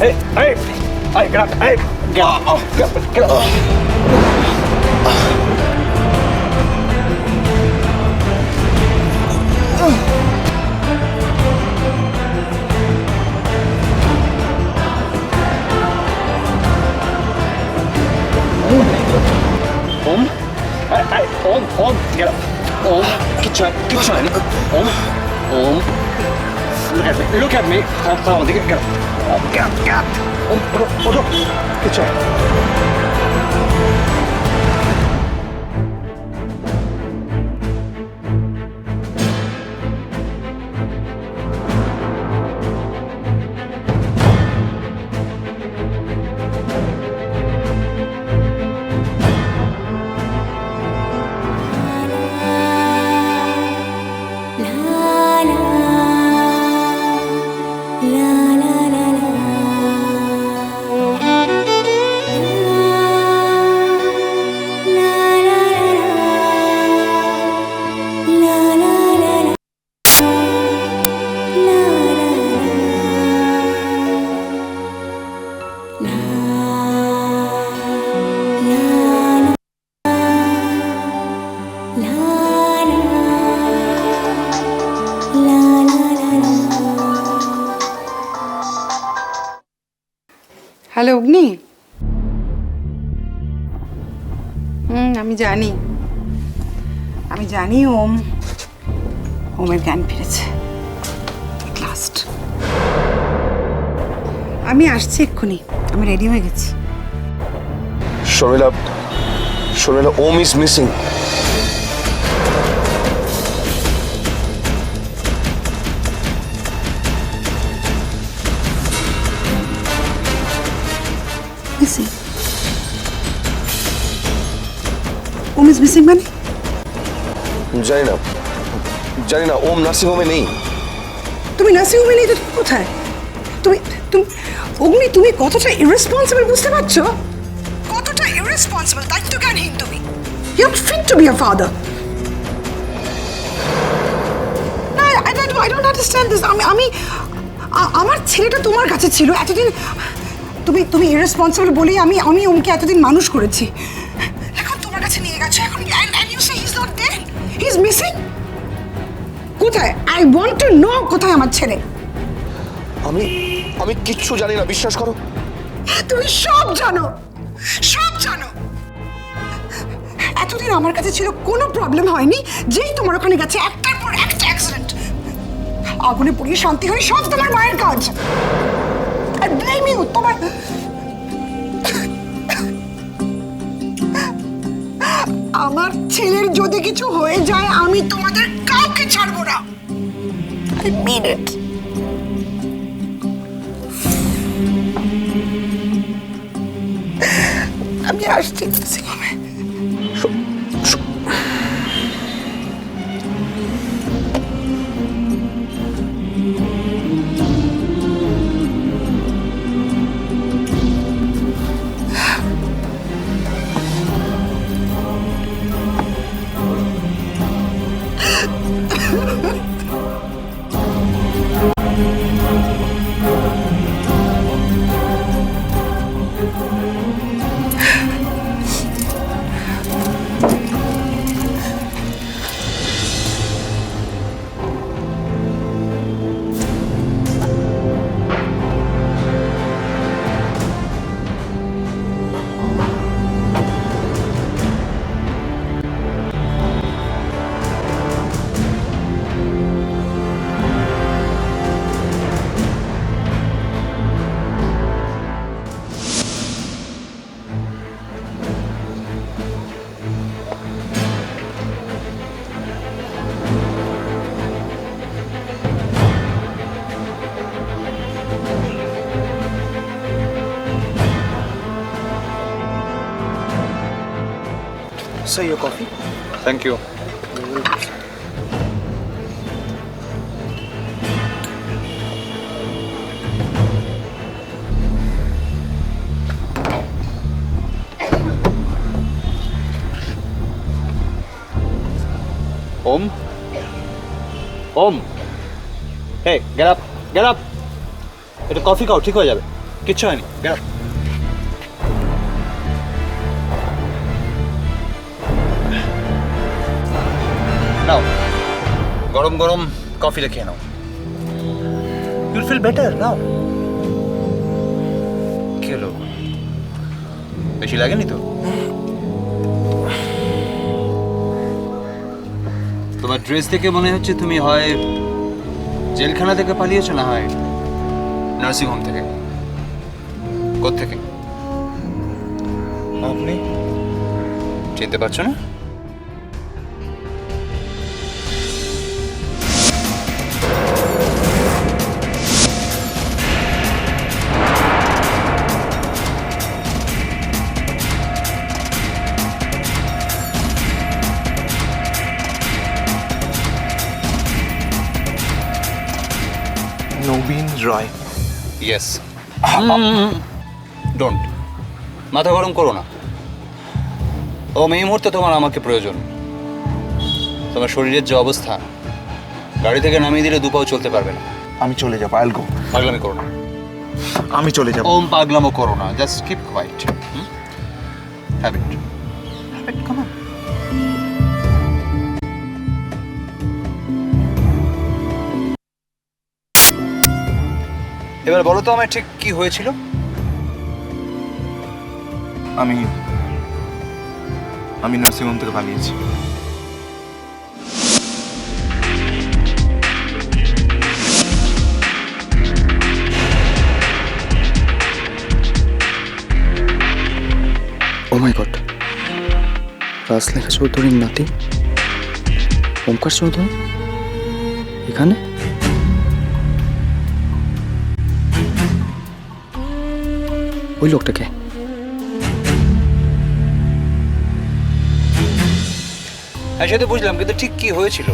Hey, get up. Hey, get up. Om. Hey, Om, get up. Om, get trying. Om. Look at me. Come on, get up. Get up. Om, get trying. Hello অগ্নি। আমি জানি ওমের জ্ঞান ফিরেছে last. আমি আসছি এক্ষুনি, আমি ready হয়ে গেছি। Sharmila, Om is missing. Om is missing মানে? জানি না, ওম নার্সিং হোমে নেই। তুমি নার্সিং হোমে নেই তো কোথায়? তুমি অগ্নি, তুমি কতটা ইররেসপন্সিবল বুঝতে পারছো? কতটা ইররেসপন্সিবল, দায়িত্বজ্ঞানহীন তুমি। You are fit to be a father. না, আই ডোন্ট আন্ডারস্ট্যান্ড দিস। আমার ছেলেটা তোমার কাছে ছিল এতদিন। তুমি ইররেসপন্সিবল বলেই আমি ওমকে এতদিন মানুষ করেছি। এখন তোমার কাছে নিয়ে গেছো, এখন and you say he's not dead, he's missing। কোথায়? I want to know কোথায় আমার ছেলে। আমি কিচ্ছু জানি না, বিশ্বাস করো। তুমি সব জানো। এতদিন আমার কাছে ছিল, কোনো প্রবলেম হয়নি। যেই তোমার ওখানে গেছে একটার পর একটা অ্যাক্সিডেন্ট, আগুনে পুড়িয়ে শান্তি হয়, সব তোমার মায়ের কাজ। I blame you। তোমার আমার ছেলের যদি কিছু হয়ে যায়, আমি তোমাদের কাউকে ছাড়বো না। I mean it। আমি আসছি সিনেমায়। Sir, your coffee. Thank you. Om. Hey, get up. Get up. এটা কফি খাও, ঠিক হয়ে যাবে। কিচ্ছু হয়নি। Get up. নাও গরম গরম কফি খেয়ে নাও। ইউল ফিল বেটার নাও। কি হলো, বেশি লাগেনি তো? তোমার ড্রেস দেখে মনে হচ্ছে তুমি হয় জেলখানা থেকে পালিয়েছো, না হয় নার্সিং হোম থেকে। কোত্থেকে আপনি? চিনতে পারছো না? নবীন রয়। ইয়েস। ডোন্ট, মাথা গরম করো না। ও এই মুহূর্তে তোমার আমাকে প্রয়োজন। তোমার শরীরের যে অবস্থা, গাড়ি থেকে নামিয়ে দিলে দুপাও চলতে পারবে না। আমি চলে যাবো, আইল গো। পাগলামি করো না। আমি চলে যাবো। ওম, পাগলামো করো না, just keep quiet. Habit habit, come on. এবার বলো তো আমার ঠিক কি হয়েছিল? আমি নার্সিং হোম থেকে পালিয়েছি। ও মাই গড, রাজলেখা চৌধুরীর নাতি ওমকার চৌধুরী এখানে? ওই লোকটাকে? হ্যাঁ, সে তো বুঝলাম, কিন্তু ঠিক কি হয়েছিল?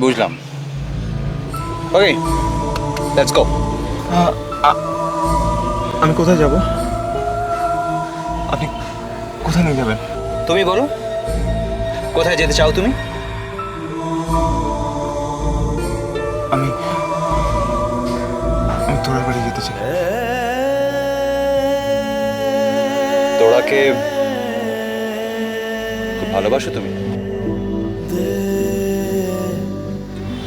বুঝলাম। ওকে, লেটস গো। আমি কোথায় যাব? আপনি কোথায় নিয়ে যাবেন? তুমি বলো, কোথায় যেতে চাও তুমি? আমি তোরার বাড়ি যেতে চাই। তোরাকে খুব ভালোবাসো তুমি?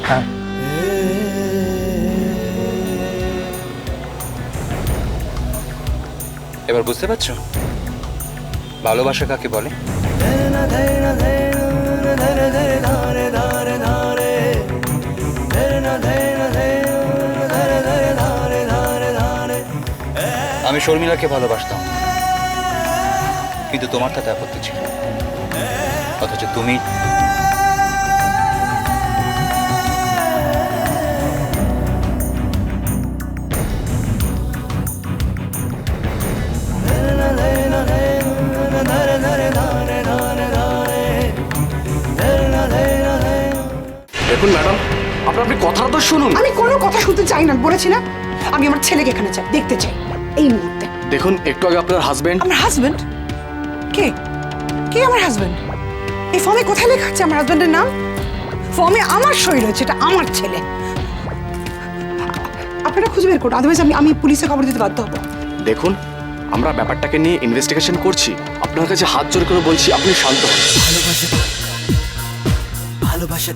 হ্যাঁ। এবার বুঝতে পারছো ভালোবাসা কাকে বলে? আমি শর্মিলাকে ভালোবাসতাম, কিন্তু তোমার তাতে আপত্তি ছিল। অথচ তুমি দেখুন ম্যাডাম, আপনি কথাটা তো শুনুন। আমি কোনো কথা শুনতে চাই না, বলেছি না? আমি আমার ছেলেকে এখানে চাই, দেখতে চাই এই মুহূর্তে। দেখুন, একটু আগে আপনার হাজবেন্ড। আমার হাজবেন্ড? কে কে আমার হাজবেন্ড? এই ফর্মে কোথায় লেখা আছে আমার হাজবেন্ডের নাম? ফর্মে আমার সই রয়েছে, এটা আমার ছেলে। আপনারা খুঁজে বের করুন, আদারওয়াইজ আমি পুলিশে খবর দিতে বাধ্য হবো। দেখুন, আমরা ব্যাপারটাকে নিয়ে ইনভেস্টিগেশন করছি। আপনার কাছে হাত জোর করে বলছি, আপনি শান্ত হন। ভালোবাসা